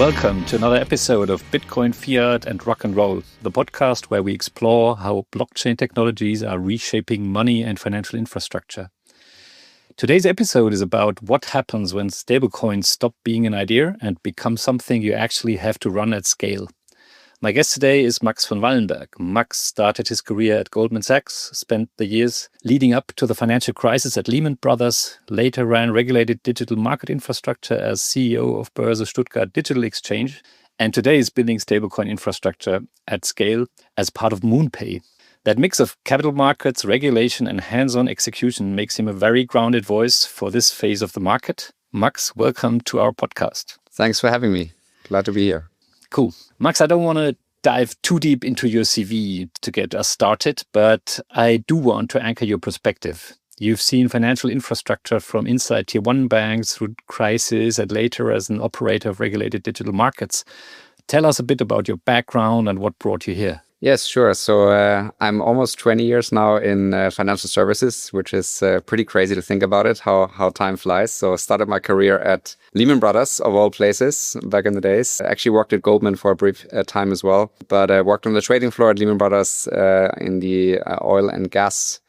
Welcome to another episode of Bitcoin, Fiat and Rock and Roll, the podcast where we explore how blockchain technologies are reshaping money and financial infrastructure. Today's episode is about what happens when stablecoins stop being an idea and become something you actually have to run at scale. My guest today is Max von Wallenberg. Max started his career at Goldman Sachs, spent the years leading up to the financial crisis at Lehman Brothers, later ran regulated digital market infrastructure as CEO of Börse Stuttgart Digital Exchange, and today is building stablecoin infrastructure at scale as part of MoonPay. That mix of capital markets, regulation, and hands-on execution makes him a very grounded voice for this phase of the market. Max, welcome to our podcast. Thanks for having me. Glad to be here. Cool. Max, I don't want to dive too deep into your CV to get us started, but I do want to anchor your perspective. You've seen financial infrastructure from inside tier one banks through crisis and later as an operator of regulated digital markets. Tell us a bit about your background and what brought you here. Yes, sure. So I'm almost 20 years now in financial services, which is pretty crazy to think about it, how time flies. So I started my career at Lehman Brothers, of all places, back in the days. I actually worked at Goldman for a brief time as well. But I worked on the trading floor at Lehman Brothers in the oil and gas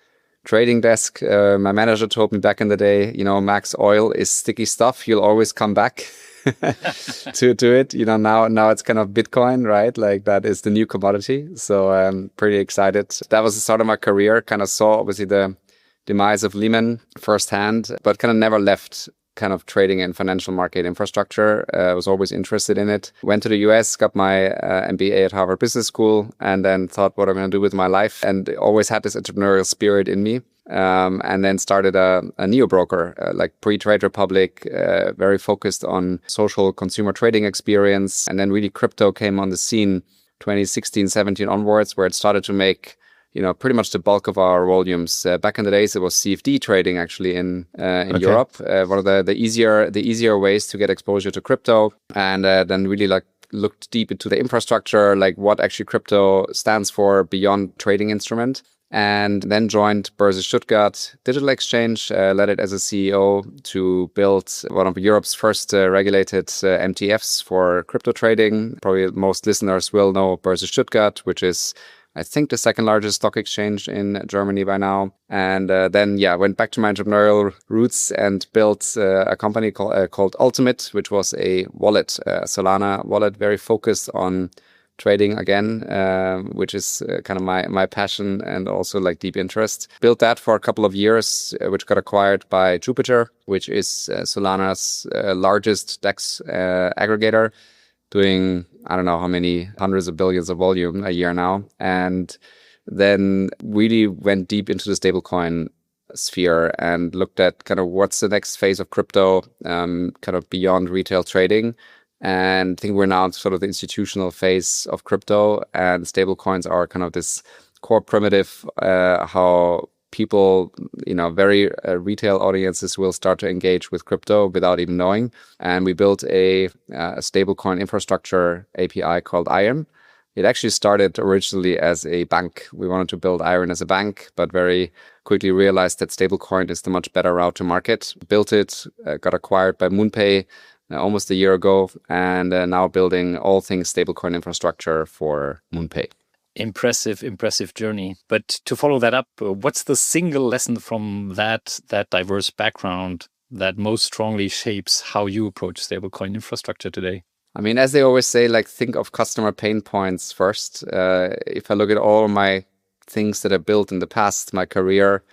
trading desk. My manager told me back in the day, Max, oil is sticky stuff. You'll always come back to it. Now it's kind of Bitcoin, right? Like that is the new commodity. So I'm pretty excited. That was the start of my career. Kind of saw obviously the demise of Lehman firsthand, but kind of never left kind of trading and financial market infrastructure. I was always interested in it. Went to the US, got my MBA at Harvard Business School, and then thought what I'm going to do with my life. And always had this entrepreneurial spirit in me. And then started a neo-broker, like pre-Trade Republic, very focused on social consumer trading experience. And then really crypto came on the scene 2016, 17 onwards, where it started to make pretty much the bulk of our volumes. Back in the days, it was CFD trading actually in Europe. One of the easier ways to get exposure to crypto, and then really looked deep into the infrastructure, like what actually crypto stands for beyond trading instrument. And then joined Börse Stuttgart Digital Exchange, led it as a CEO to build one of Europe's first regulated MTFs for crypto trading. Probably most listeners will know Börse Stuttgart, which is I think the second largest stock exchange in Germany by now. And then went back to my entrepreneurial roots and built a company called Ultimate, which was a wallet, Solana wallet, very focused on trading again, which is kind of my passion and also like deep interest. Built that for a couple of years, which got acquired by Jupiter, which is Solana's largest DEX aggregator, doing I don't know how many hundreds of billions of volume a year now. And then really went deep into the stablecoin sphere and looked at kind of what's the next phase of crypto, kind of beyond retail trading. And I think we're now in sort of the institutional phase of crypto, and stablecoins are kind of this core primitive, how people, very retail audiences will start to engage with crypto without even knowing. And we built a stablecoin infrastructure API called Iron. It actually started originally as a bank. We wanted to build Iron as a bank, but very quickly realized that stablecoin is the much better route to market. Built it, got acquired by MoonPay almost a year ago, and now building all things stablecoin infrastructure for MoonPay. Impressive journey. But to follow that up, what's the single lesson from that diverse background that most strongly shapes how you approach stablecoin infrastructure today? I mean, as they always say, like think of customer pain points first. If I look at all my things that I built in the past, my career,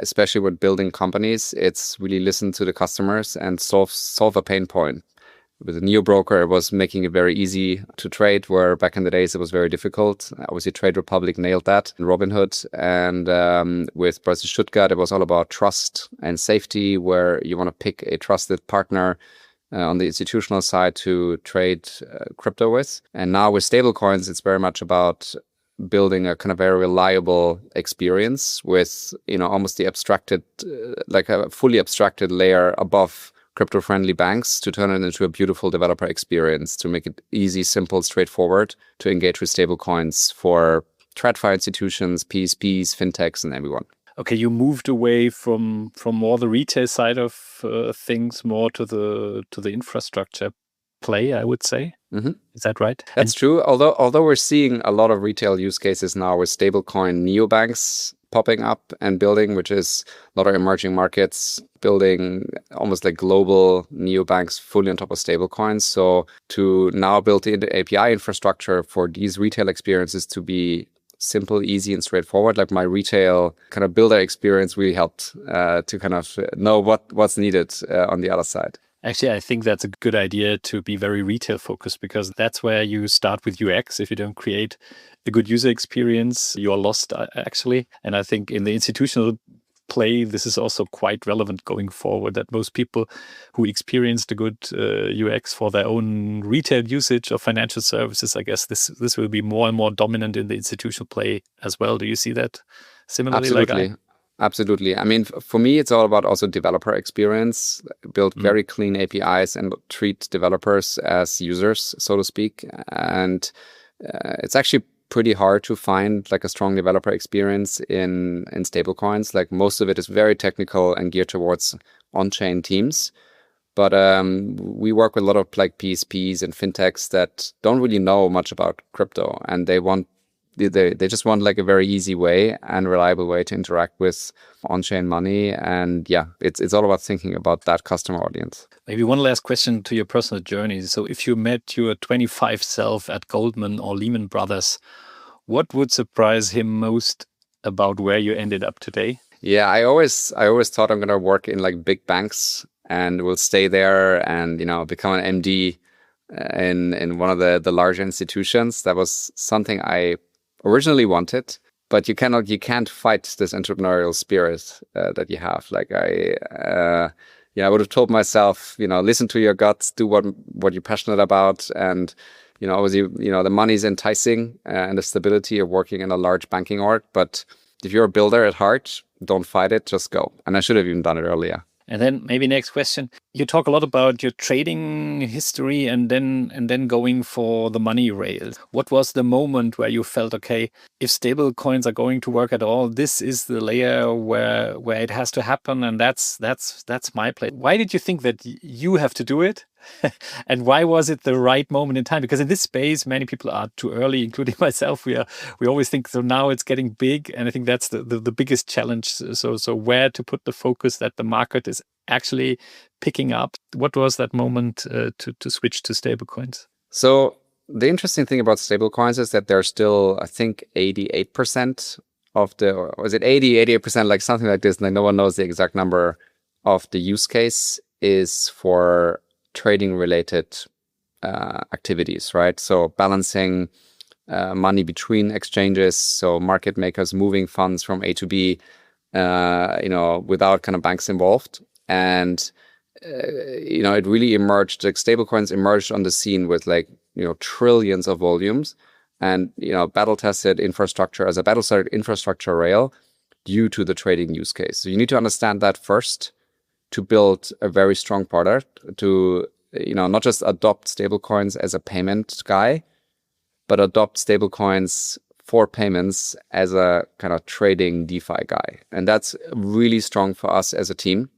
especially with building companies, it's really listen to the customers and solve a pain point. With a neo-broker, it was making it very easy to trade, where back in the days it was very difficult. Obviously, Trade Republic nailed that, and Robinhood. And with Börse Stuttgart, it was all about trust and safety, where you want to pick a trusted partner on the institutional side to trade crypto with. And now with stablecoins, it's very much about building a kind of very reliable experience with, almost the abstracted, like a fully abstracted layer above crypto-friendly banks to turn it into a beautiful developer experience, to make it easy, simple, straightforward to engage with stablecoins for TradFi institutions, PSPs, fintechs, and everyone. Okay, you moved away from more the retail side of things, more to the infrastructure. play, I would say. Mm-hmm. Is that right? That's true. Although we're seeing a lot of retail use cases now with stablecoin neobanks popping up and building, which is a lot of emerging markets building almost like global neobanks fully on top of stablecoins. So to now build the API infrastructure for these retail experiences to be simple, easy, and straightforward, like my retail kind of builder experience really helped to kind of know what's needed on the other side. Actually, I think that's a good idea to be very retail focused, because that's where you start with UX. If you don't create a good user experience, you're lost actually. And I think in the institutional play, this is also quite relevant going forward, that most people who experienced a good UX for their own retail usage of financial services, I guess this will be more and more dominant in the institutional play as well. Do you see that similarly? Absolutely. Absolutely. I mean, for me, it's all about also developer experience, build very clean APIs and treat developers as users, so to speak. And it's actually pretty hard to find like a strong developer experience in stablecoins. Like most of it is very technical and geared towards on-chain teams. But we work with a lot of like PSPs and fintechs that don't really know much about crypto, and they just want like a very easy way and reliable way to interact with on-chain money. And yeah, it's all about thinking about that customer audience. Maybe one last question to your personal journey. So if you met your 25 self at Goldman or Lehman Brothers, what would surprise him most about where you ended up today? Yeah, I always thought I'm going to work in like big banks and will stay there and, become an MD in one of the larger institutions. That was something I originally wanted, but you can't fight this entrepreneurial spirit that you have. Like I would have told myself, listen to your guts, do what you're passionate about, and obviously, the money's enticing and the stability of working in a large banking org. But if you're a builder at heart, don't fight it, just go. And I should have even done it earlier. And then maybe next question. You talk a lot about your trading history and then going for the money rails. What was the moment where you felt, okay, if stable coins are going to work at all, this is the layer where it has to happen, and that's my place. Why did you think that you have to do it? And why was it the right moment in time? Because in this space, many people are too early, including myself. We always think, so now it's getting big. And I think that's the biggest challenge. So where to put the focus that the market is actually picking up? What was that moment to switch to stablecoins? So the interesting thing about stablecoins is that they're still, I think, 88% of or is it 88%, like something like this, like no one knows the exact number of the use case is for trading related activities, right? So balancing money between exchanges, so market makers moving funds from A to B, without kind of banks involved. And it really emerged, like stablecoins emerged on the scene with like trillions of volumes, and battle-tested infrastructure as a battle-tested infrastructure rail due to the trading use case. So you need to understand that first to build a very strong product, to not just adopt stablecoins as a payment guy, but adopt stablecoins for payments as a kind of trading DeFi guy. And that's really strong for us as a team.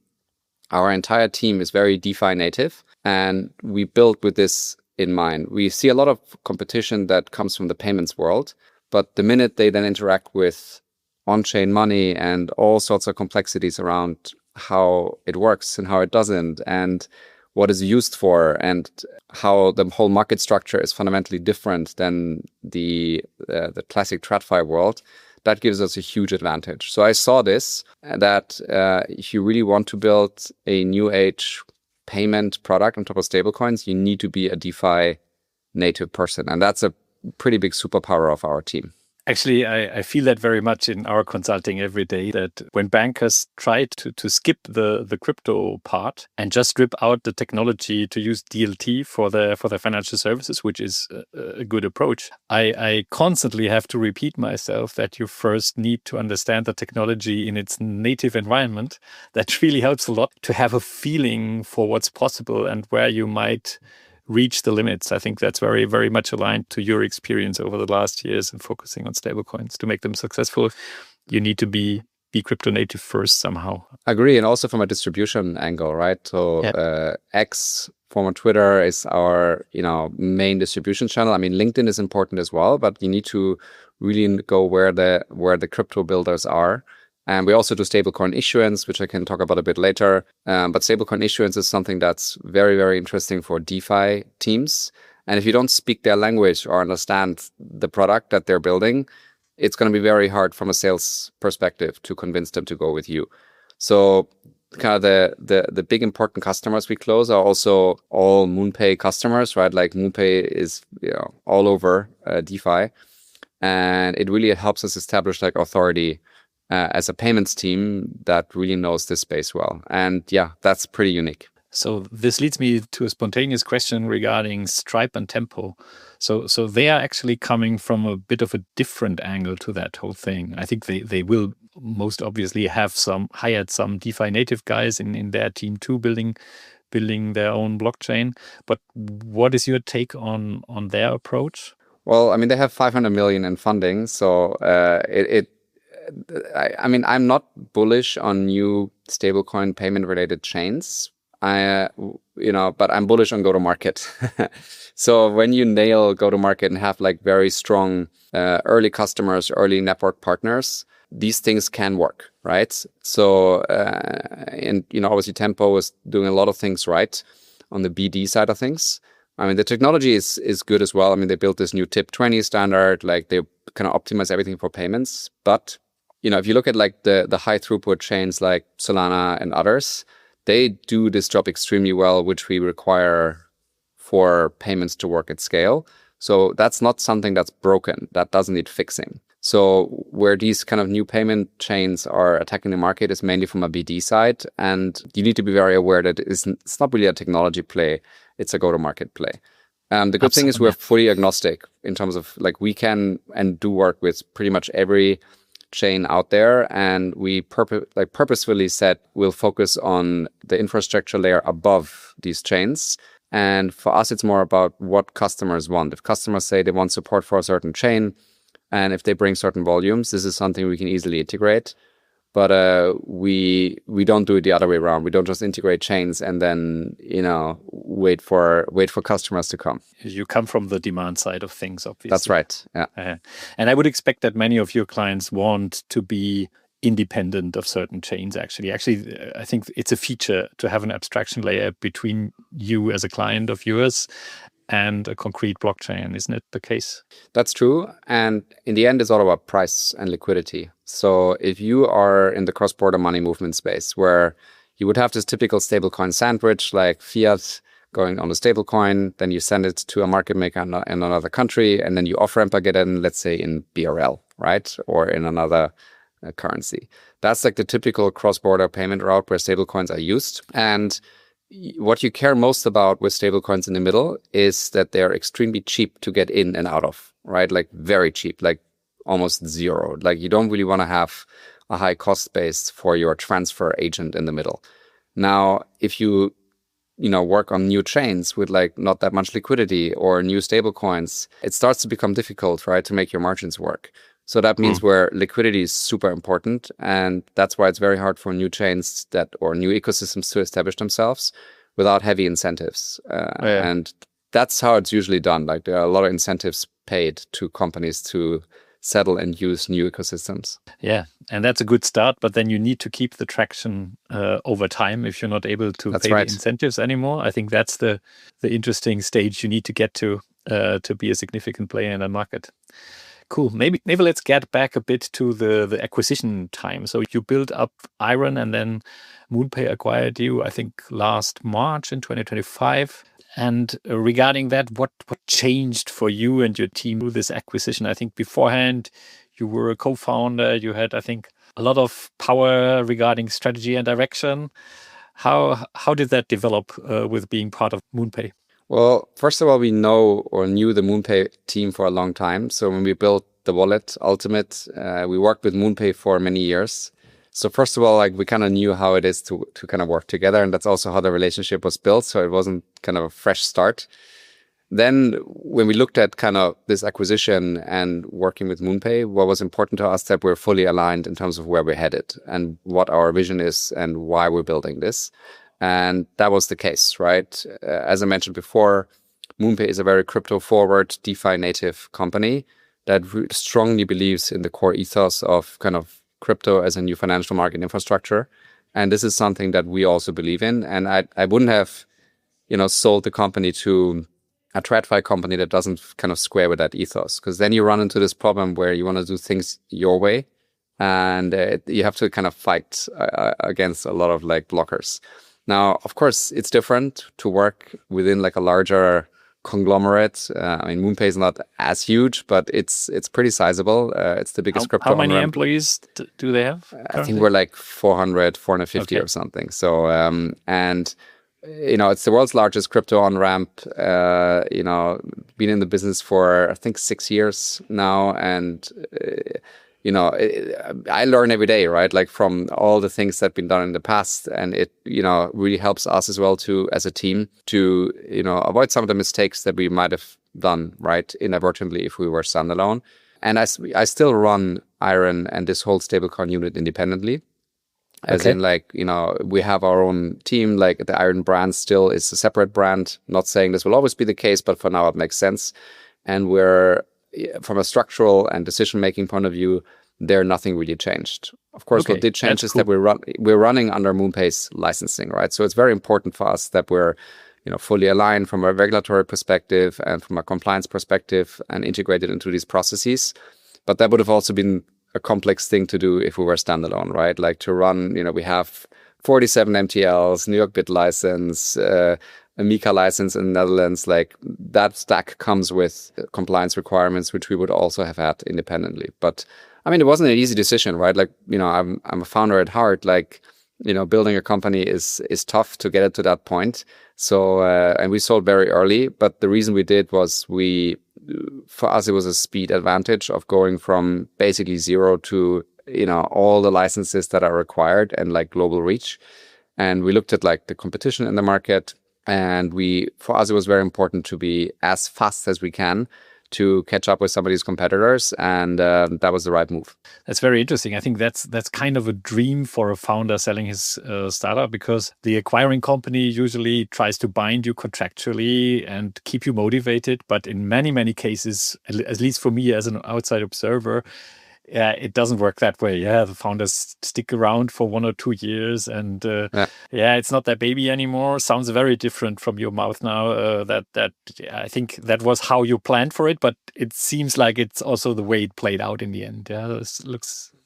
Our entire team is very DeFi native, and we built with this in mind. We see a lot of competition that comes from the payments world, but the minute they then interact with on-chain money and all sorts of complexities around how it works and how it doesn't, and what is used for, and how the whole market structure is fundamentally different than the classic TradFi world, that gives us a huge advantage. So I saw this, that if you really want to build a new age payment product on top of stablecoins, you need to be a DeFi native person. And that's a pretty big superpower of our team. Actually, I feel that very much in our consulting every day, that when bankers try to skip the crypto part and just strip out the technology to use DLT for their financial services, which is a good approach, I constantly have to repeat myself that you first need to understand the technology in its native environment. That really helps a lot to have a feeling for what's possible and where you might reach the limits. I think that's very, very much aligned to your experience over the last years and focusing on stablecoins. To make them successful, you need to be crypto native first somehow. Agree. And also from a distribution angle, right? So yeah. X former Twitter is our, main distribution channel. I mean, LinkedIn is important as well, but you need to really go where the crypto builders are. And we also do stablecoin issuance, which I can talk about a bit later. But stablecoin issuance is something that's very, very interesting for DeFi teams. And if you don't speak their language or understand the product that they're building, it's going to be very hard from a sales perspective to convince them to go with you. So kind of the big important customers we close are also all MoonPay customers, right? Like MoonPay is all over DeFi, and it really helps us establish like authority as a payments team that really knows this space well. And yeah, that's pretty unique. So this leads me to a spontaneous question regarding Stripe and Tempo. So they are actually coming from a bit of a different angle to that whole thing. I think they will most obviously have hired some DeFi native guys in their team too, building their own blockchain. But what is your take on their approach? Well, I mean, they have 500 million in funding, so I mean, I'm not bullish on new stablecoin payment related chains. But I'm bullish on go-to-market. So when you nail go-to-market and have like very strong early customers, early network partners, these things can work, right? So, obviously Tempo is doing a lot of things right on the BD side of things. I mean, the technology is good as well. I mean, they built this new TIP 20 standard, like they kind of optimize everything for payments. But, if you look at like the high throughput chains like Solana and others, they do this job extremely well, which we require for payments to work at scale. So that's not something that's broken. That doesn't need fixing. So where these kind of new payment chains are attacking the market is mainly from a BD side. And you need to be very aware that it's not really a technology play. It's a go-to-market play. The good thing is we're fully agnostic in terms of like we can and do work with pretty much every chain out there, and we purposefully said we'll focus on the infrastructure layer above these chains. And for us, it's more about what customers want. If customers say they want support for a certain chain, and if they bring certain volumes, this is something we can easily integrate. But we don't do it the other way around. We don't just integrate chains and then wait for customers to come. You come from the demand side of things, obviously. That's right. Yeah. And I would expect that many of your clients want to be independent of certain chains. Actually, I think it's a feature to have an abstraction layer between you as a client of yours and a concrete blockchain. Isn't it the case? That's true. And in the end, it's all about price and liquidity. So if you are in the cross-border money movement space where you would have this typical stablecoin sandwich like fiat going on a stablecoin, then you send it to a market maker in another country, and then you off-ramp it in, let's say, in BRL, right? Or in another currency. That's like the typical cross-border payment route where stablecoins are used. And what you care most about with stablecoins in the middle is that they're extremely cheap to get in and out of, right? Like very cheap, like almost zero. Like you don't really want to have a high cost base for your transfer agent in the middle. Now, if you work on new chains with like not that much liquidity or new stablecoins, it starts to become difficult, right, to make your margins work. So that means where liquidity is super important, and that's why it's very hard for new chains or new ecosystems to establish themselves without heavy incentives. And that's how it's usually done. Like there are a lot of incentives paid to companies to settle and use new ecosystems. Yeah, and that's a good start, but then you need to keep the traction over time if you're not able to pay the incentives anymore. I think that's the interesting stage you need to get to be a significant player in a market. Cool. Maybe let's get back a bit to the acquisition time. So you built up Iron and then MoonPay acquired you, I think, last March in 2025. And regarding that, what changed for you and your team with this acquisition? I think beforehand you were a co-founder. You had, I think, a lot of power regarding strategy and direction. How did that develop with being part of MoonPay? Well, first of all, we knew the MoonPay team for a long time. So when we built the wallet, Ultimate, we worked with MoonPay for many years. So first of all, like we kind of knew how it is to kind of work together. And that's also how the relationship was built. So it wasn't kind of a fresh start. Then when we looked at kind of this acquisition and working with MoonPay, what was important to us that we're fully aligned in terms of where we're headed and what our vision is and why we're building this. And that was the case, right? As I mentioned before, MoonPay is a very crypto-forward, DeFi-native company that strongly believes in the core ethos of kind of crypto as a new financial market infrastructure. And this is something that we also believe in. And I wouldn't have, sold the company to a TradFi company that doesn't kind of square with that ethos, because then you run into this problem where you want to do things your way, and you have to kind of fight against a lot of like blockers. Now, of course, it's different to work within like a larger conglomerate. MoonPay is not as huge, but it's pretty sizable. It's the biggest crypto. How many employees do they have currently? I think we're like 400, 450 Okay. or something. So, and it's the world's largest crypto on-ramp, been in the business for, I think, 6 years now. And, I learn every day, right? Like from all the things that have been done in the past. And it, really helps us as well as a team to, avoid some of the mistakes that we might have done, right? Inadvertently if we were standalone. And I still run Iron and this whole stablecoin unit independently. As in, like, we have our own team, like the Iron brand still is a separate brand. Not saying this will always be the case, but for now it makes sense. And we're, from a structural and decision-making point of view, nothing really changed. Of course, what did change is that we're running under MoonPay's licensing, right? So it's very important for us that we're, fully aligned from a regulatory perspective and from a compliance perspective and integrated into these processes. But that would have also been a complex thing to do if we were standalone, right? Like to run, we have 47 MTLs, New York BIT license, a MiCA license in the Netherlands. Like that stack comes with compliance requirements, which we would also have had independently. But it wasn't an easy decision, right? Like, I'm a founder at heart. Like, building a company is tough to get it to that point. So, and we sold very early, but the reason we did was for us, it was a speed advantage of going from basically zero to, all the licenses that are required and like global reach. And we looked at like the competition in the market, and for us, it was very important to be as fast as we can to catch up with some of these competitors, and that was the right move. That's very interesting. I think that's kind of a dream for a founder selling his startup, because the acquiring company usually tries to bind you contractually and keep you motivated. But in many, many cases, at least for me as an outside observer, it doesn't work that way. Yeah, the founders stick around for 1 or 2 years, and it's not that baby anymore. Sounds very different from your mouth now. That I think that was how you planned for it, but it seems like it's also the way it played out in the end. Yeah, this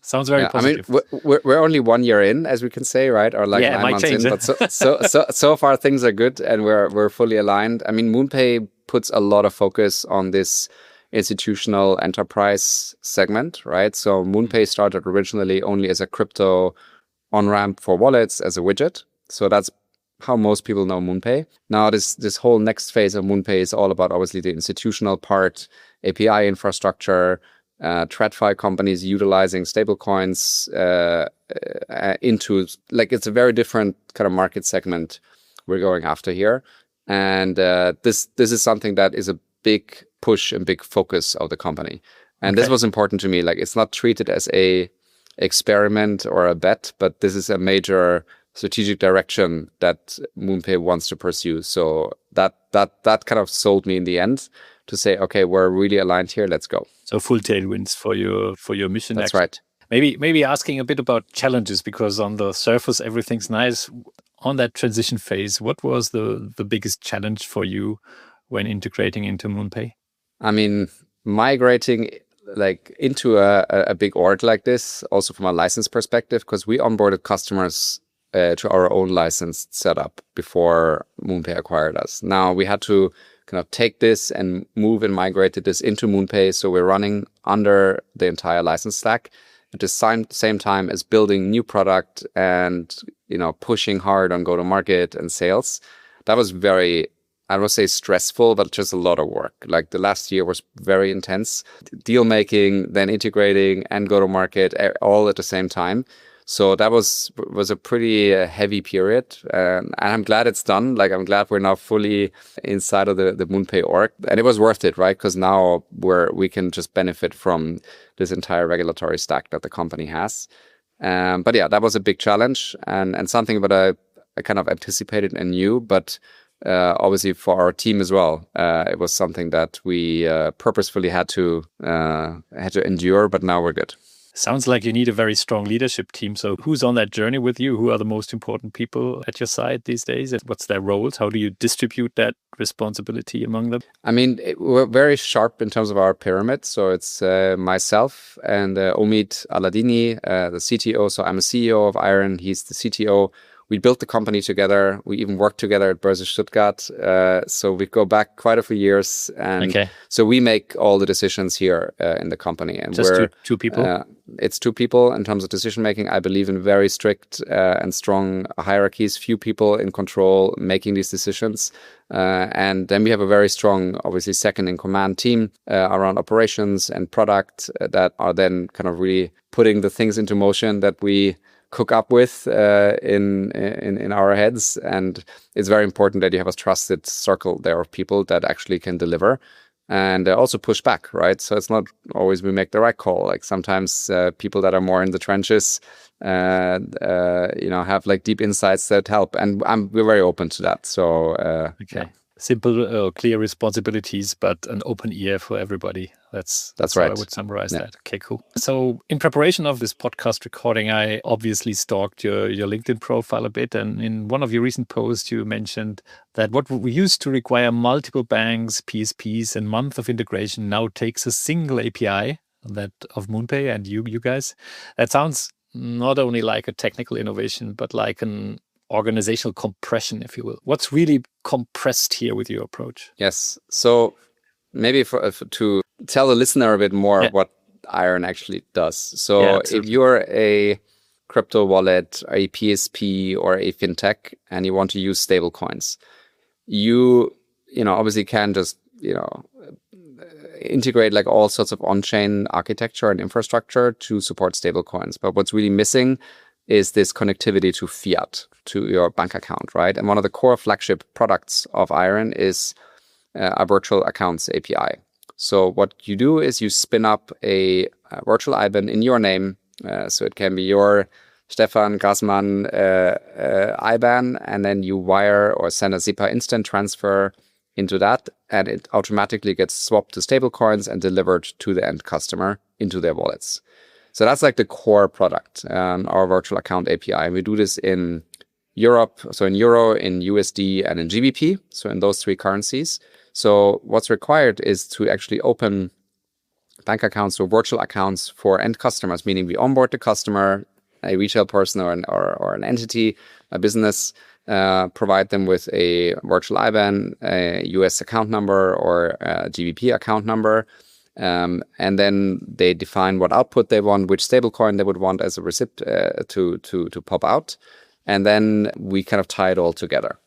sounds very positive. We're only 1 year in, as we can say, right? Or like 9 months in. But so far things are good, and we're fully aligned. MoonPay puts a lot of focus on this institutional enterprise segment, right? So MoonPay started originally only as a crypto on-ramp for wallets as a widget. So that's how most people know MoonPay. Now this whole next phase of MoonPay is all about obviously the institutional part, API infrastructure, TradFi companies utilizing stablecoins into, like, it's a very different kind of market segment we're going after here. And this is something that is a big push and big focus of the company. And this was important to me. Like, it's not treated as a experiment or a bet, but this is a major strategic direction that MoonPay wants to pursue. So that kind of sold me in the end to say, okay, we're really aligned here. Let's go. So full tailwinds for your mission. That's right. Maybe asking a bit about challenges, because on the surface everything's nice. On that transition phase, what was the biggest challenge for you when integrating into MoonPay? Migrating like into a big org like this, also from a license perspective, because we onboarded customers to our own licensed setup before MoonPay acquired us. Now we had to kind of take this and move and migrate this into MoonPay. So we're running under the entire license stack at the same time as building new product and, pushing hard on go-to-market and sales. That was very, I don't say stressful, but just a lot of work. Like the last year was very intense. Deal making, then integrating and go-to-market all at the same time. So that was a pretty heavy period. And I'm glad it's done. Like, I'm glad we're now fully inside of the MoonPay org. And it was worth it, right? Because now we can just benefit from this entire regulatory stack that the company has. But yeah, that was a big challenge and something that kind of anticipated and knew, but obviously for our team as well, it was something that we purposefully had to endure, but now we're good. Sounds like you need a very strong leadership team. So who's on that journey with you? Who are the most important people at your side these days? And what's their roles? How do you distribute that responsibility among them? I mean, we're very sharp in terms of our pyramid. So it's myself and Omid Aladini, the CTO. So I'm a CEO of Iron. He's the CTO. We built the company together. We even worked together at Börse Stuttgart. So we go back quite a few years. And so we make all the decisions here in the company. And just two people? It's two people in terms of decision making. I believe in very strict and strong hierarchies, few people in control making these decisions. And then we have a very strong, obviously, second in command team around operations and product that are then kind of really putting the things into motion that we cook up with in our heads. And it's very important that you have a trusted circle there of people that actually can deliver and also push back, right? So it's not always we make the right call. Like sometimes people that are more in the trenches, have like deep insights that help. And we're very open to that. So, yeah. Simple, clear responsibilities, but an open ear for everybody. That's right. How I would summarize that. Okay, cool. So in preparation of this podcast recording, I obviously stalked your LinkedIn profile a bit. And in one of your recent posts, you mentioned that what we used to require multiple banks, PSPs, and months of integration now takes a single API, that of MoonPay and you guys. That sounds not only like a technical innovation, but like an organizational compression, if you will. What's really compressed here with your approach? Yes. So maybe to tell the listener a bit more what Iron actually does. So if you're a crypto wallet, a PSP, or a fintech, and you want to use stablecoins, you obviously can just integrate like all sorts of on-chain architecture and infrastructure to support stablecoins. But what's really missing is this connectivity to fiat, to your bank account, right? And one of the core flagship products of Iron is a virtual accounts API. So what you do is you spin up a virtual IBAN in your name. So it can be your Stefan Grasmann IBAN, and then you wire or send a SEPA instant transfer into that, and it automatically gets swapped to stablecoins and delivered to the end customer into their wallets. So that's like the core product, our virtual account API. We do this in Europe, so in Euro, in USD, and in GBP, so in those three currencies. So what's required is to actually open bank accounts or virtual accounts for end customers, meaning we onboard the customer, a retail person or an entity, a business, provide them with a virtual IBAN, a US account number, or a GBP account number. And then they define what output they want, which stablecoin they would want as a receipt to pop out. And then we kind of tie it all together.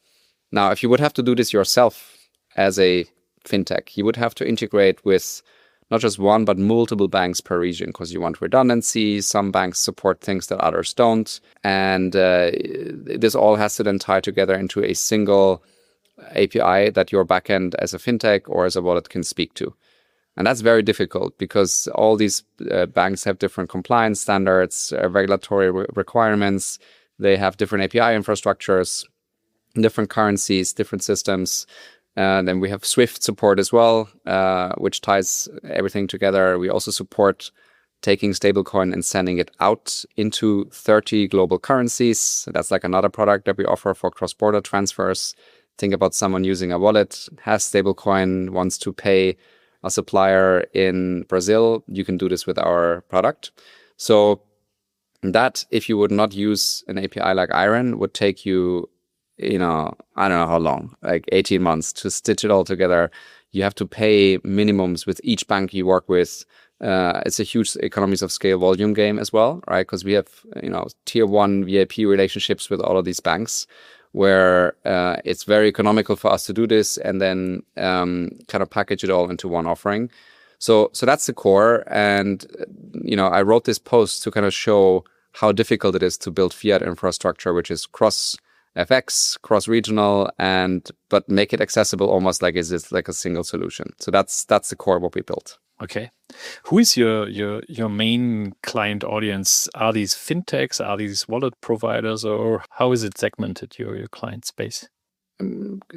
Now, if you would have to do this yourself as a fintech, you would have to integrate with not just one, but multiple banks per region because you want redundancy. Some banks support things that others don't. And this all has to then tie together into a single API that your backend as a fintech or as a wallet can speak to. And that's very difficult because all these banks have different compliance standards, regulatory requirements. They have different API infrastructures, different currencies, different systems. Then we have Swift support as well, which ties everything together. We also support taking stablecoin and sending it out into 30 global currencies. That's like another product that we offer for cross-border transfers. Think about someone using a wallet, has stablecoin, wants to pay a supplier in Brazil. You can do this with our product. So that, if you would not use an API like Iron, would take you, I don't know how long, like 18 months to stitch it all together. You have to pay minimums with each bank you work with. It's a huge economies of scale volume game as well, right? Because we have, tier 1 VIP relationships with all of these banks where it's very economical for us to do this and then kind of package it all into one offering. So that's the core. And, I wrote this post to kind of show how difficult it is to build fiat infrastructure, which is cross FX, cross-regional, but make it accessible almost like it's like a single solution. So that's the core of what we built. Okay. Who is your main client audience? Are these fintechs? Are these wallet providers? Or how is it segmented, your client space?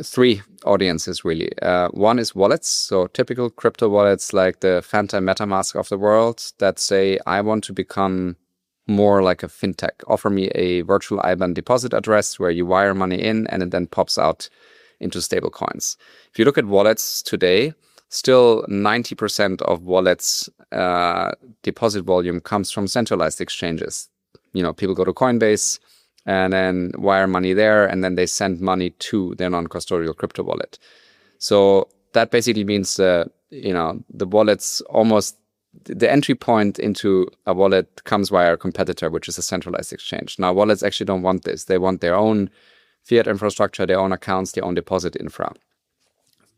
Three audiences, really. One is wallets. So typical crypto wallets like the Phantom MetaMask of the world that say, I want to become more like a fintech. Offer me a virtual IBAN deposit address where you wire money in and it then pops out into stablecoins. If you look at wallets today, still 90% of wallets deposit volume comes from centralized exchanges. People go to Coinbase and then wire money there, and then they send money to their non-custodial crypto wallet. So that basically means, the wallets almost, the entry point into a wallet comes via a competitor, which is a centralized exchange. Now, wallets actually don't want this. They want their own fiat infrastructure, their own accounts, their own deposit infra.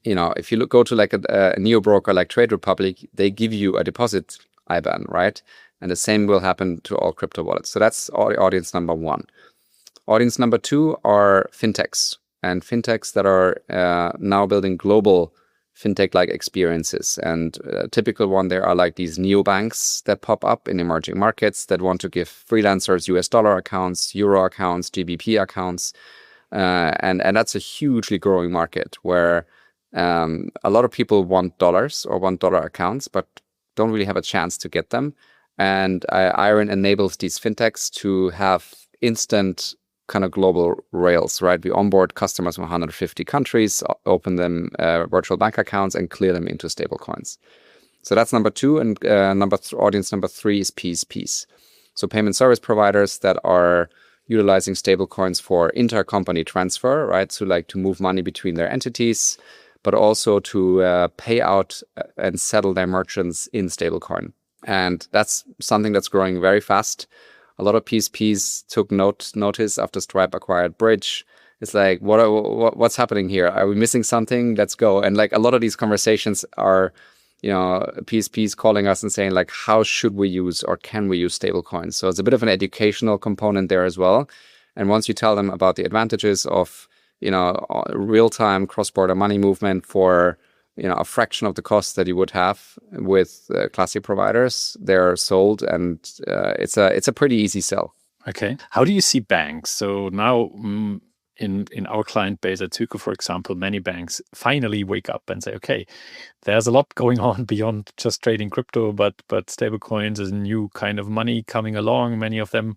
If you go to like a neo broker like Trade Republic, they give you a deposit IBAN, right? And the same will happen to all crypto wallets. So that's audience number one. Audience number two are fintechs, and fintechs that are now building global fintech-like experiences. And a typical one there are like these neobanks that pop up in emerging markets that want to give freelancers US dollar accounts, euro accounts, GBP accounts. And that's a hugely growing market where a lot of people want dollars or want dollar accounts, but don't really have a chance to get them. And Iron enables these fintechs to have instant kind of global rails, right? We onboard customers from 150 countries, open them virtual bank accounts, and clear them into stablecoins. So that's number two. And audience number three is PSPs. So payment service providers that are utilizing stablecoins for intercompany transfer, right? So like to move money between their entities, but also to pay out and settle their merchants in stablecoin. And that's something that's growing very fast. A lot of PSPs took notice after Stripe acquired Bridge. It's like, what's happening here? Are we missing something? Let's go. And like a lot of these conversations are, PSPs calling us and saying like, how should we use or can we use stablecoins? So it's a bit of an educational component there as well. And once you tell them about the advantages of, real-time cross-border money movement for, a fraction of the cost that you would have with classic providers, they're sold, and it's a pretty easy sell. Okay. How do you see banks? So now in our client base at Zyko, for example, many banks finally wake up and say, okay, there's a lot going on beyond just trading crypto, but stablecoins is a new kind of money coming along. Many of them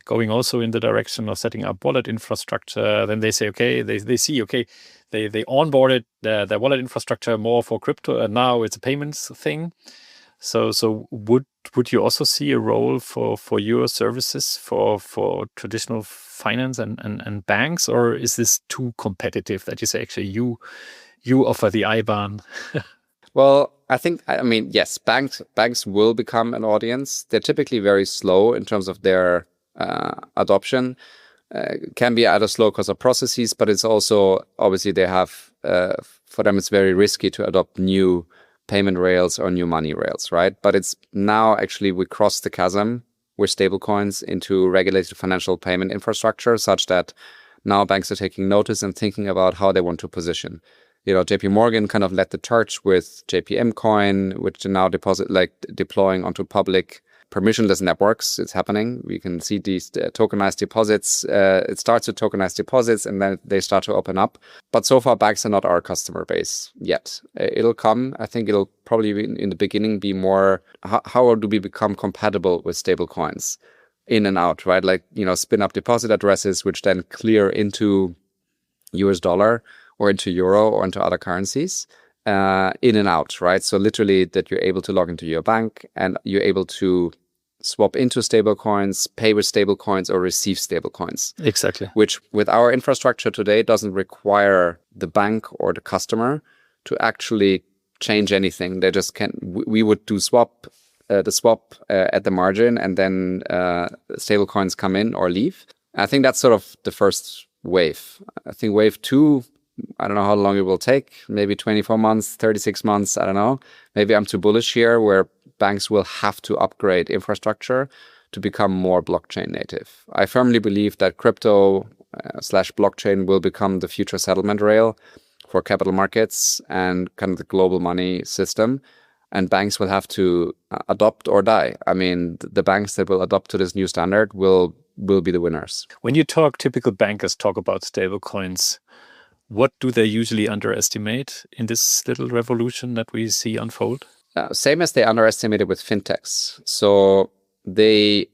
going also in the direction of setting up wallet infrastructure. Then they say, okay, they see, okay, they onboarded their wallet infrastructure more for crypto, and now it's a payments thing. So would you also see a role for your services for traditional finance and banks, or is this too competitive that you say actually you offer the IBAN? Well, I mean, yes, banks will become an audience. They're typically very slow in terms of their adoption. Can be either slow because of processes, but it's also obviously they have for them it's very risky to adopt new payment rails or new money rails, right? But it's now actually we crossed the chasm with stablecoins into regulated financial payment infrastructure, such that now banks are taking notice and thinking about how they want to position. JP Morgan kind of led the charge with JPM Coin, which are now deploying onto public permissionless networks. It's happening. We can see these tokenized deposits. It starts with tokenized deposits and then they start to open up. But so far, banks are not our customer base yet. It'll come. I think it'll probably in the beginning be more, how do we become compatible with stable coins in and out, right? Like, spin up deposit addresses, which then clear into US dollar or into euro or into other currencies. In and out, right? So literally that you're able to log into your bank and you're able to swap into stable coins, pay with stable coins, or receive stable coins. Exactly. Which with our infrastructure today doesn't require the bank or the customer to actually change anything. They just can. We would do the swap at the margin, and then stable coins come in or leave. I think that's sort of the first wave. I think wave two, I don't know how long it will take, maybe 24 months, 36 months, I don't know. Maybe I'm too bullish here, where banks will have to upgrade infrastructure to become more blockchain native. I firmly believe that crypto / blockchain will become the future settlement rail for capital markets and kind of the global money system. and banks will have to adopt or die. I mean, the banks that will adopt to this new standard will be the winners. When typical bankers talk about stablecoins, what do they usually underestimate in this little revolution that we see unfold? Same as they underestimated with fintechs. So the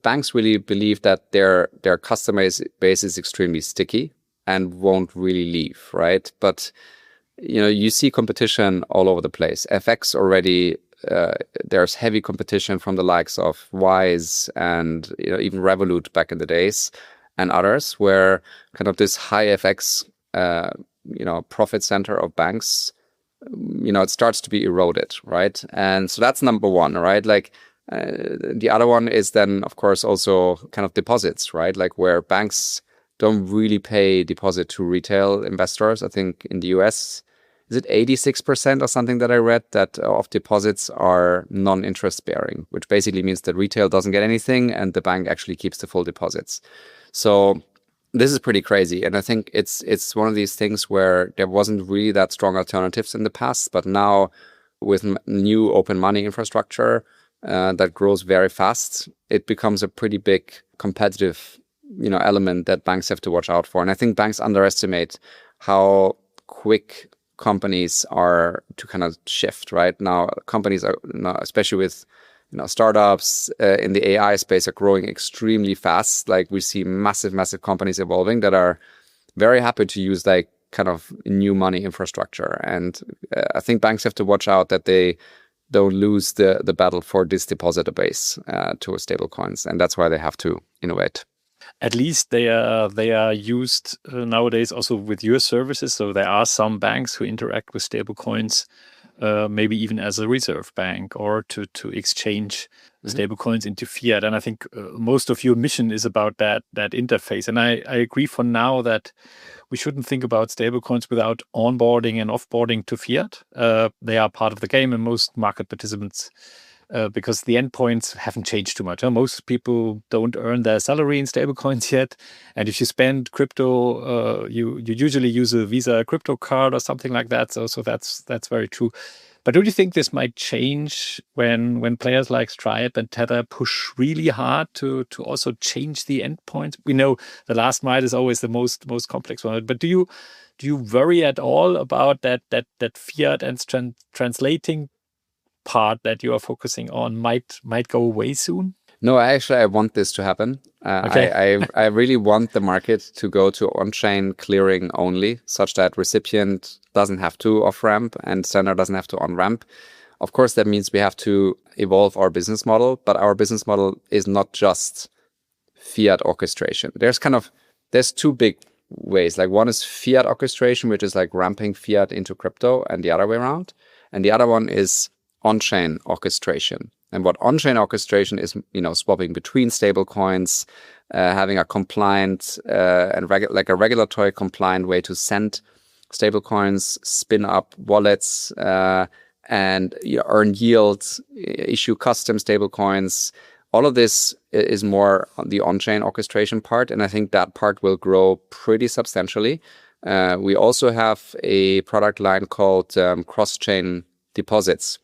banks really believe that their customer base is extremely sticky and won't really leave, right? But you see competition all over the place. FX already, there's heavy competition from the likes of Wise and even Revolut back in the days, and others, where kind of this high FX profit center of banks, it starts to be eroded, right? And so that's number one, right? Like the other one is then, of course, also kind of deposits, right? Like where banks don't really pay deposit to retail investors. I think in the US, is it 86% or something that I read that of deposits are non-interest bearing, which basically means that retail doesn't get anything and the bank actually keeps the full deposits. So this is pretty crazy. And I think it's one of these things where there wasn't really that strong alternatives in the past, but now with new open money infrastructure that grows very fast, it becomes a pretty big competitive element that banks have to watch out for. And I think banks underestimate how quick companies are to kind of shift. Right now, companies are, especially with startups in the AI space, are growing extremely fast. Like we see massive companies evolving that are very happy to use like kind of new money infrastructure. And I think banks have to watch out that they don't lose the battle for this depositor base to stable coins. And that's why they have to innovate. At least they are used nowadays also with your services. So there are some banks who interact with stablecoins, maybe even as a reserve bank or to exchange stablecoins into fiat. And I think most of your mission is about that interface. And I agree for now that we shouldn't think about stablecoins without onboarding and offboarding to fiat. They are part of the game, and most market participants, because the endpoints haven't changed too much. Most people don't earn their salary in stablecoins yet. And if you spend crypto, you usually use a Visa crypto card or something like that. So that's very true. But do you think this might change when players like Stripe and Tether push really hard to also change the endpoints? We know the last mile is always the most complex one. But do you worry at all about that fiat and translating part that you are focusing on might go away soon? No, I want this to happen. Okay. I really want the market to go to on-chain clearing only, such that recipient doesn't have to off-ramp and sender doesn't have to on-ramp. Of course, that means we have to evolve our business model, but our business model is not just fiat orchestration. There's two big ways. Like one is fiat orchestration, which is like ramping fiat into crypto, and the other way around. And the other one is on-chain orchestration. And what on-chain orchestration is, swapping between stablecoins, having a compliant and like a regulatory compliant way to send stablecoins, spin up wallets, and earn yields, issue custom stablecoins. All of this is more on the on-chain orchestration part, and I think that part will grow pretty substantially. We also have a product line called cross-chain deposits.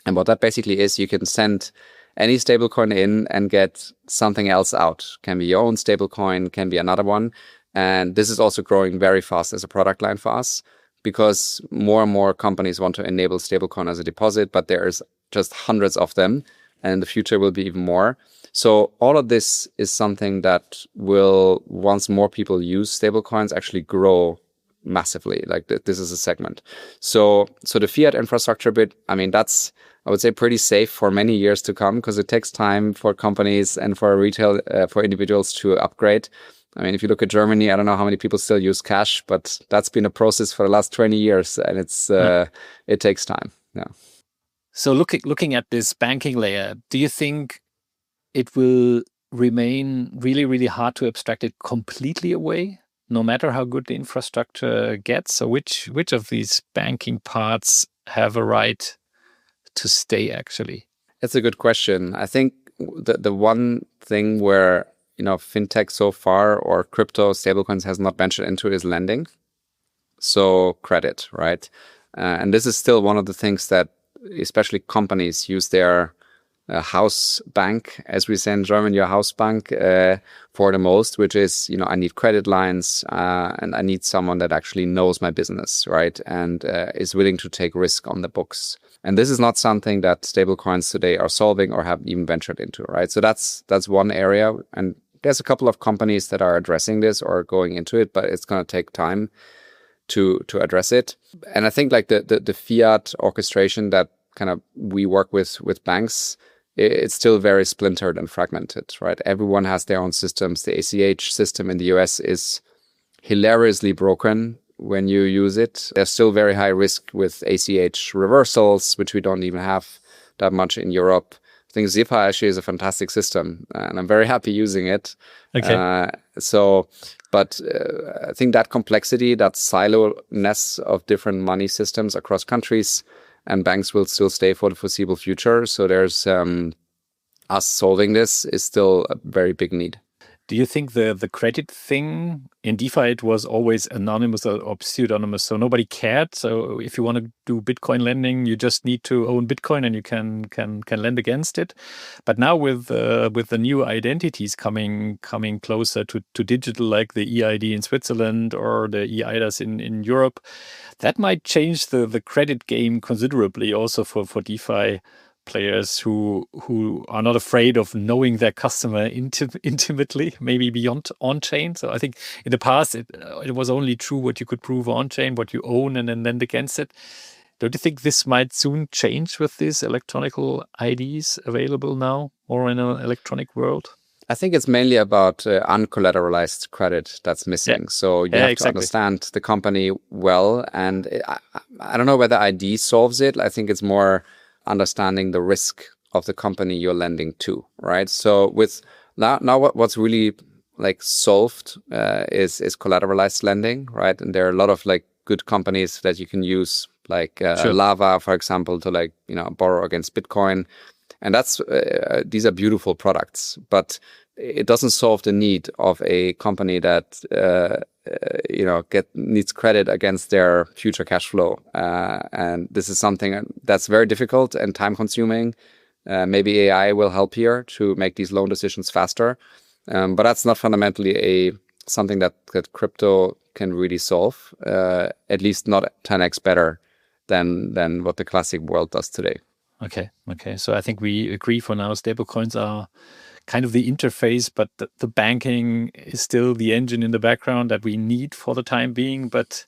And what that basically is, you can send any stablecoin in and get something else out. Can be your own stablecoin, can be another one. And this is also growing very fast as a product line for us, because more and more companies want to enable stablecoin as a deposit, but there's just hundreds of them, and in the future will be even more. So all of this is something that will, once more people use stablecoins, actually grow massively. Like this is a segment. So the fiat infrastructure bit, I mean, that's, I would say, pretty safe for many years to come, because it takes time for companies and for retail, for individuals to upgrade. I mean, if you look at Germany, I don't know how many people still use cash, but that's been a process for the last 20 years, and it takes time. Yeah. So looking at this banking layer, do you think it will remain really, really hard to abstract it completely away, no matter how good the infrastructure gets? So which of these banking parts have a right to stay, actually? That's a good question. I think the one thing where fintech so far, or crypto stablecoins, has not ventured into is lending. So credit, right? And this is still one of the things that especially companies use their house bank, as we say in German, your house bank, for the most, which is, I need credit lines, and I need someone that actually knows my business, right? And is willing to take risk on the books. And this is not something that stablecoins today are solving or have even ventured into, right? So that's one area. And there's a couple of companies that are addressing this or going into it, but it's going to take time to address it. And I think like the fiat orchestration that kind of we work with banks, it's still very splintered and fragmented, right? Everyone has their own systems. The ACH system in the US is hilariously broken when you use it. There's still very high risk with ACH reversals, which we don't even have that much in Europe. I think Zipa actually is a fantastic system, and I'm very happy using it. Okay. But I think that complexity, that silo-ness of different money systems across countries and banks will still stay for the foreseeable future. So there's us solving this is still a very big need. Do you think the credit thing in DeFi, it was always anonymous or pseudonymous, so nobody cared? So if you want to do Bitcoin lending, you just need to own Bitcoin and you can lend against it. But now with the new identities coming closer to digital, like the EID in Switzerland or the EIDAS in Europe, that might change the credit game considerably also for DeFi players who are not afraid of knowing their customer intimately, maybe beyond on-chain. So I think in the past, it was only true what you could prove on-chain, what you own, and then lend against it. Don't you think this might soon change with these electronical IDs available now, or in an electronic world? I think it's mainly about uncollateralized credit that's missing. Yeah. So you have to understand the company well. And I don't know whether ID solves it. I think it's more understanding the risk of the company you're lending to, right? So with now what's really like solved is collateralized lending, right? And there are a lot of like good companies that you can use, like Sure. Lava, for example, to like borrow against Bitcoin, and that's these are beautiful products, but it doesn't solve the need of a company that needs credit against their future cash flow. And this is something that's very difficult and time consuming. Maybe AI will help here to make these loan decisions faster. But that's not fundamentally something that crypto can really solve, at least not 10x better than what the classic world does today. Okay. So I think we agree for now, stablecoins are kind of the interface, but the banking is still the engine in the background that we need for the time being. But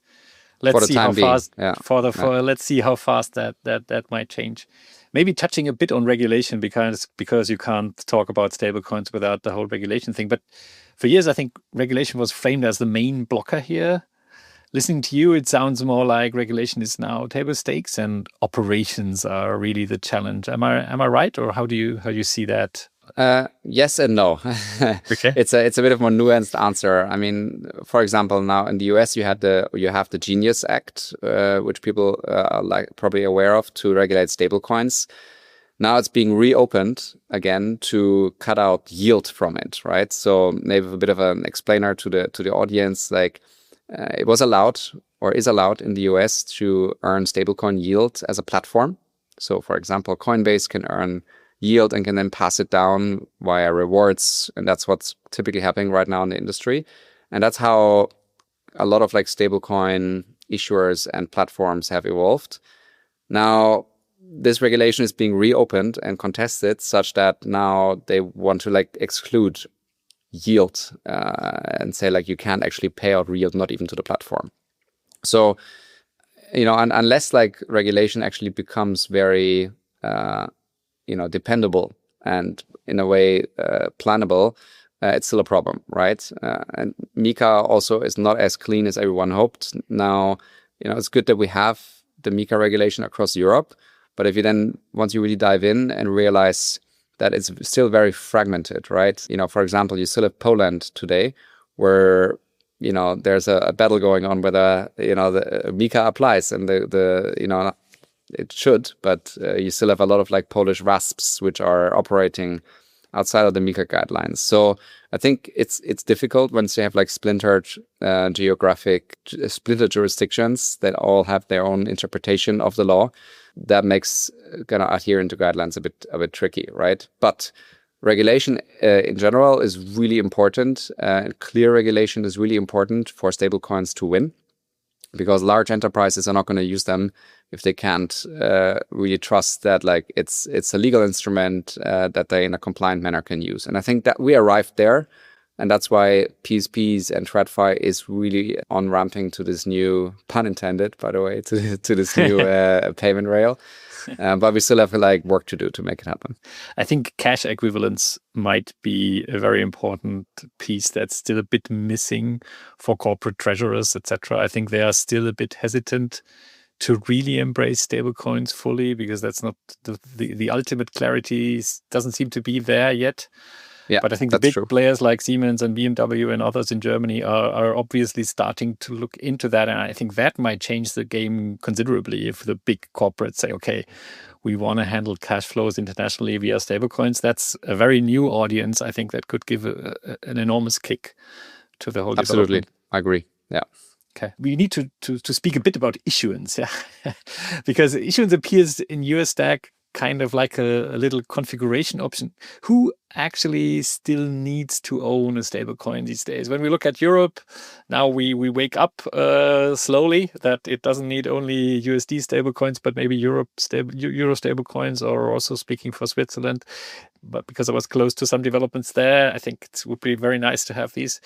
let's see how fast let's see how fast that might change. Maybe touching a bit on regulation, because you can't talk about stablecoins without the whole regulation thing. But for years, I think regulation was framed as the main blocker here. Listening to you, it sounds more like regulation is now table stakes and operations are really the challenge. Am I right, or how do you see that? Yes and no. Okay. It's a bit of a more nuanced answer. I mean, for example, now in the US, you have the Genius Act, which people are probably aware of, to regulate stablecoins. Now it's being reopened again to cut out yield from it, right? So maybe a bit of an explainer to the audience, like it was allowed or is allowed in the US to earn stablecoin yield as a platform. So, for example, Coinbase can earn yield and can then pass it down via rewards. And that's what's typically happening right now in the industry. And that's how a lot of like stablecoin issuers and platforms have evolved. Now, this regulation is being reopened and contested such that now they want to like exclude yield and say like you can't actually pay out yield, not even to the platform. So, unless like regulation actually becomes very dependable and in a way plannable, it's still a problem, right? And MiCA also is not as clean as everyone hoped. Now, it's good that we have the MiCA regulation across Europe, but if you then, once you really dive in and realize that it's still very fragmented, right? For example, you still have Poland today where, there's a battle going on whether, the MiCA applies, and it should, but you still have a lot of like Polish RASPs which are operating outside of the MiCA guidelines. So I think it's difficult once you have like splintered jurisdictions that all have their own interpretation of the law. that makes kind of adhering to guidelines a bit tricky, right? But regulation in general is really important. Clear regulation is really important for stablecoins to win, because large enterprises are not going to use them if they can't really trust that like it's a legal instrument that they in a compliant manner can use. And I think that we arrived there. And that's why PSPs and TradFi is really on-ramping to this new, pun intended, by the way, to this new payment rail. But we still have like work to do to make it happen. I think cash equivalence might be a very important piece that's still a bit missing for corporate treasurers, etc. I think they are still a bit hesitant to really embrace stablecoins fully, because that's not the ultimate clarity doesn't seem to be there yet. Yeah, but I think the big players like Siemens and BMW and others in Germany are obviously starting to look into that. And I think that might change the game considerably if the big corporates say, okay, we want to handle cash flows internationally via stablecoins. That's a very new audience. I think that could give an enormous kick to the whole Absolutely. development. I agree. Yeah. Okay. We need to speak a bit about issuance, yeah, because issuance appears in US stack kind of like a little configuration option. Who actually still needs to own a stablecoin these days? When we look at Europe, now we wake up slowly that it doesn't need only USD stablecoins, but maybe Euro stablecoins, or also speaking for Switzerland. But because I was close to some developments there, I think it would be very nice to have these.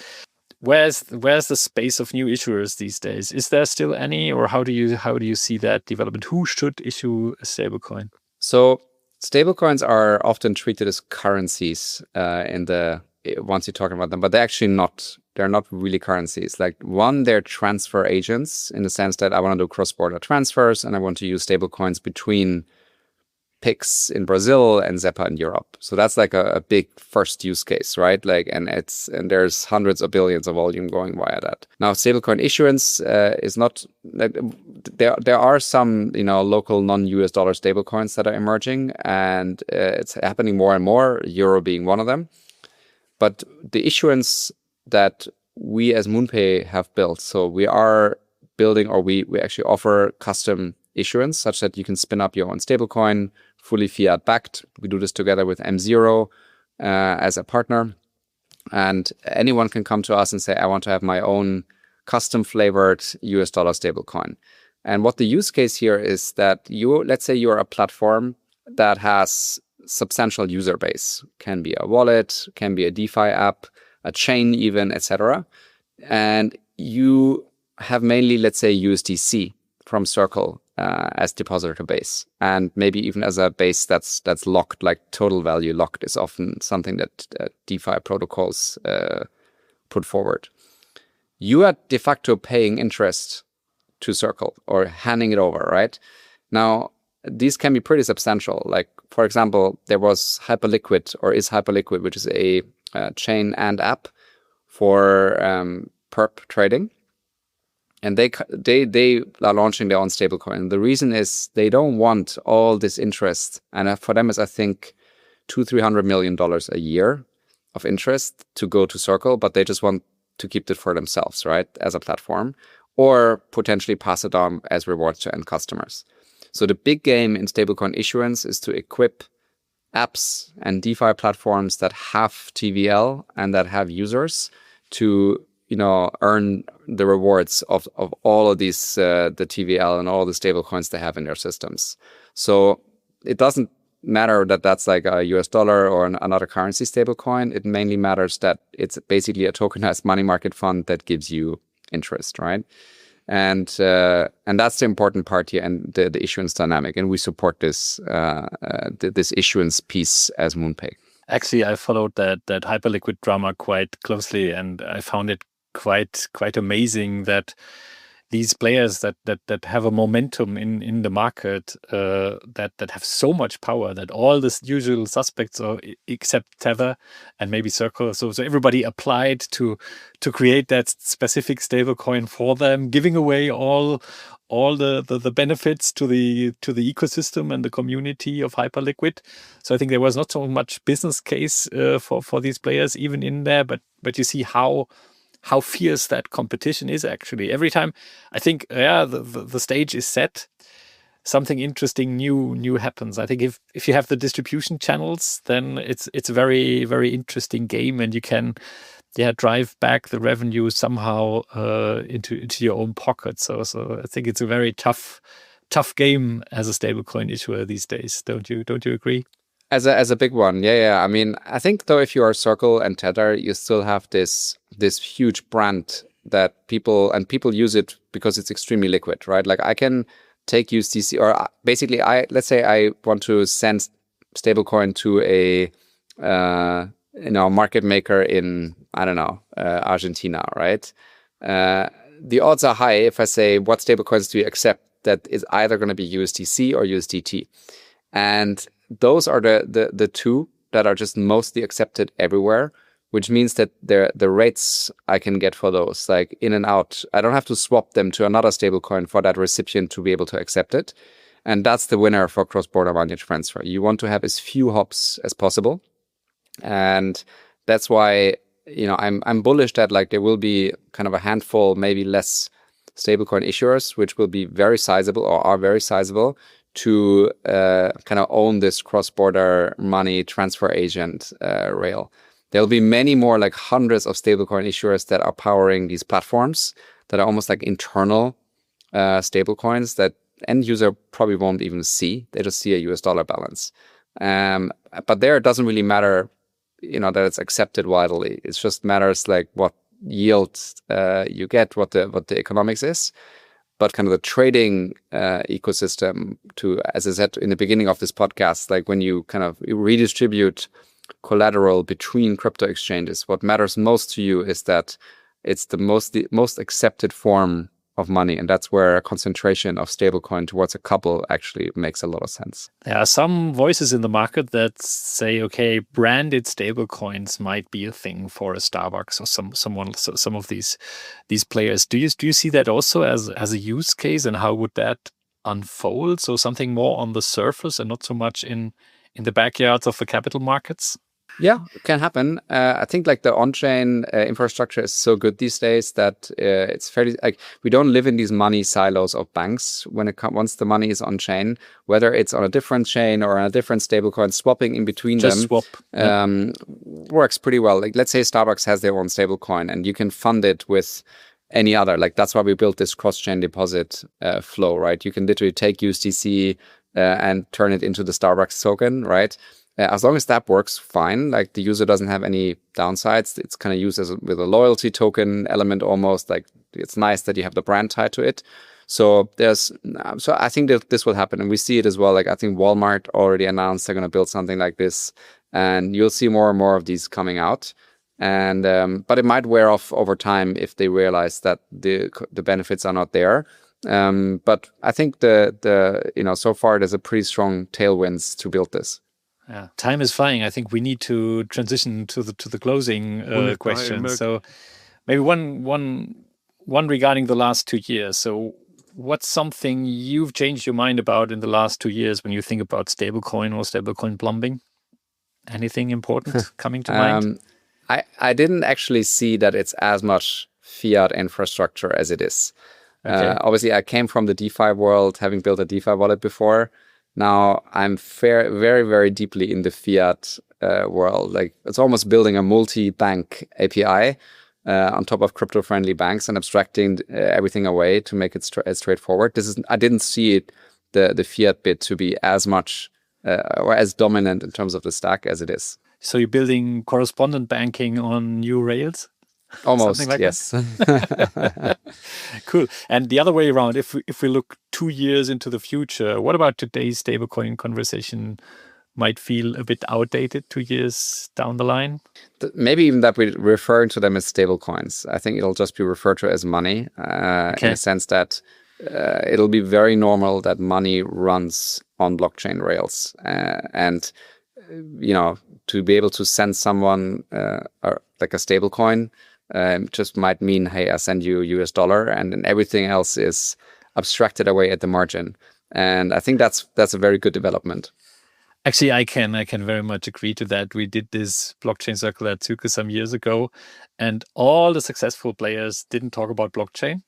Where's the space of new issuers these days? Is there still any, or how do you see that development? Who should issue a stablecoin? So stablecoins are often treated as currencies once you're talking about them, but they're actually not. They're not really currencies. Like one, they're transfer agents in the sense that I want to do cross-border transfers and I want to use stablecoins between PIX in Brazil and Zebra in Europe. So that's like a big first use case, right? Like, and there's hundreds of billions of volume going via that. Now, stablecoin issuance is not. There are some local non-US dollar stablecoins that are emerging, and it's happening more and more. Euro being one of them. But the issuance that we as MoonPay have built, so we are building, or we actually offer custom issuance such that you can spin up your own stablecoin, fully fiat backed. We do this together with M0 as a partner. And anyone can come to us and say, I want to have my own custom flavored US dollar stablecoin. And what the use case here is that let's say you're a platform that has substantial user base. Can be a wallet, can be a DeFi app, a chain even, etc. And you have mainly, let's say, USDC from Circle as depositor base, and maybe even as a base that's locked, like total value locked is often something that DeFi protocols put forward. You are de facto paying interest to Circle or handing it over, right? Now, these can be pretty substantial. Like, for example, there was Hyperliquid, or is Hyperliquid, which is a chain and app for perp trading. And they are launching their own stablecoin. The reason is they don't want all this interest. And for them, is I think $200-300 million a year of interest to go to Circle, but they just want to keep it for themselves, right, as a platform, or potentially pass it on as rewards to end customers. So the big game in stablecoin issuance is to equip apps and DeFi platforms that have TVL and that have users to earn the rewards of all of these, the TVL and all the stable coins they have in their systems. So it doesn't matter that that's like a US dollar or another currency stable coin. It mainly matters that it's basically a tokenized money market fund that gives you interest, right? And that's the important part here, and the issuance dynamic. And we support this this issuance piece as MoonPay. Actually, I followed that Hyperliquid drama quite closely, and I found it quite amazing that these players that have a momentum in the market, that have so much power, that all the usual suspects, or except Tether and maybe Circle, so everybody applied to create that specific stablecoin for them, giving away all the benefits to the ecosystem and the community of Hyperliquid. So I think there was not so much business case for these players even in there, but you see how fierce that competition is actually. Every time, I think, the stage is set. something interesting new happens. I think if you have the distribution channels, then it's a very, very interesting game, and you can drive back the revenue somehow into your own pocket. So I think it's a very tough game as a stablecoin issuer these days. Don't you agree? As a big one, yeah. I mean, I think though, if you are Circle and Tether, you still have this huge brand that people use it because it's extremely liquid, right? Like I can take USDC, or basically, let's say I want to send stablecoin to a market maker in, I don't know, Argentina, right? The odds are high if I say, what stablecoins do you accept, that is either going to be USDC or USDT. And those are the two that are just mostly accepted everywhere, which means that the rates I can get for those, like in and out, I don't have to swap them to another stablecoin for that recipient to be able to accept it. And that's the winner for cross-border money transfer. You want to have as few hops as possible. And that's why, I'm bullish that like there will be kind of a handful, maybe less stablecoin issuers, which will be very sizable or are very sizable to kind of own this cross-border money transfer agent rail. There'll be many more, like hundreds of stablecoin issuers that are powering these platforms that are almost like internal stablecoins that end user probably won't even see. They just see a US dollar balance. But there, it doesn't really matter, that it's accepted widely. It just matters like what yield you get, what the economics is. But kind of the trading ecosystem, as I said in the beginning of this podcast, like when you kind of redistribute collateral between crypto exchanges, what matters most to you is that it's the most accepted form of money, and that's where a concentration of stablecoin towards a couple actually makes a lot of sense. There are some voices in the market that say, okay, branded stablecoins might be a thing for a Starbucks or some of these players. Do you see that also as a use case, and how would that unfold? So something more on the surface and not so much in the backyards of the capital markets? Yeah, it can happen. I think like the on-chain infrastructure is so good these days that it's fairly like we don't live in these money silos of banks. Once the money is on-chain, whether it's on a different chain or on a different stablecoin, swapping in between Just them swap. Works pretty well. Like let's say Starbucks has their own stablecoin and you can fund it with any other. Like that's why we built this cross-chain deposit flow, right? You can literally take USDC and turn it into the Starbucks token, right? As long as that works fine, like the user doesn't have any downsides, it's kind of used with a loyalty token element almost. Like it's nice that you have the brand tied to it. So I think that this will happen, and we see it as well. Like I think Walmart already announced they're going to build something like this, and you'll see more and more of these coming out. And but it might wear off over time if they realize that the benefits are not there. But I think so far there's a pretty strong tailwinds to build this. Yeah, time is flying. I think we need to transition to the closing question. So maybe one regarding the last 2 years. So what's something you've changed your mind about in the last 2 years when you think about stablecoin or stablecoin plumbing? Anything important coming to mind? I didn't actually see that it's as much fiat infrastructure as it is. Okay. Obviously, I came from the DeFi world, having built a DeFi wallet before. Now I'm very, very deeply in the fiat world. Like it's almost building a multi-bank API on top of crypto-friendly banks and abstracting everything away to make it as straightforward. I didn't see the fiat bit to be as much or as dominant in terms of the stack as it is. So you're building correspondent banking on new rails? Almost, like yes. Cool. And the other way around, if we look 2 years into the future, what about today's stablecoin conversation might feel a bit outdated 2 years down the line? Maybe even that we're referring to them as stablecoins. I think it'll just be referred to as money in a sense that it'll be very normal that money runs on blockchain rails. And, to be able to send someone like a stablecoin, just might mean, hey, I send you US dollar, and then everything else is abstracted away at the margin. And I think that's a very good development. Actually, I can very much agree to that. We did this blockchain circle at Zuke some years ago, and all the successful players didn't talk about blockchain.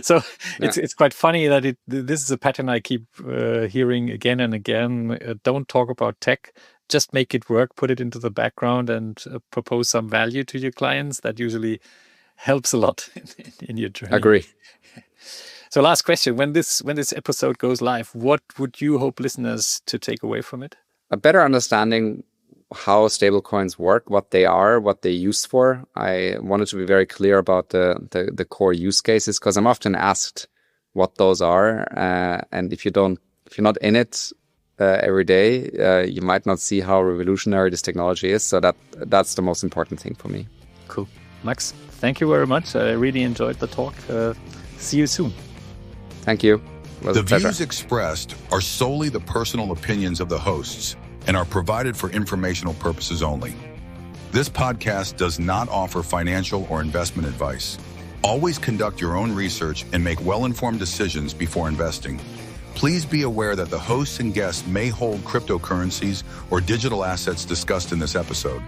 So it's quite funny that this is a pattern I keep hearing again and again. Don't talk about tech. Just make it work, put it into the background, and propose some value to your clients. That usually helps a lot in your journey. Agree. So last question, when this episode goes live, what would you hope listeners to take away from it? A better understanding how stablecoins work, what they are, what they're used for. I wanted to be very clear about the core use cases, because I'm often asked what those are. And if you're not in it every day, you might not see how revolutionary this technology is. So that's the most important thing for me. Cool. Max, thank you very much. I really enjoyed the talk. See you soon. Thank you. It was a pleasure. The views expressed are solely the personal opinions of the hosts and are provided for informational purposes only. This podcast does not offer financial or investment advice. Always conduct your own research and make well-informed decisions before investing. Please be aware that the hosts and guests may hold cryptocurrencies or digital assets discussed in this episode.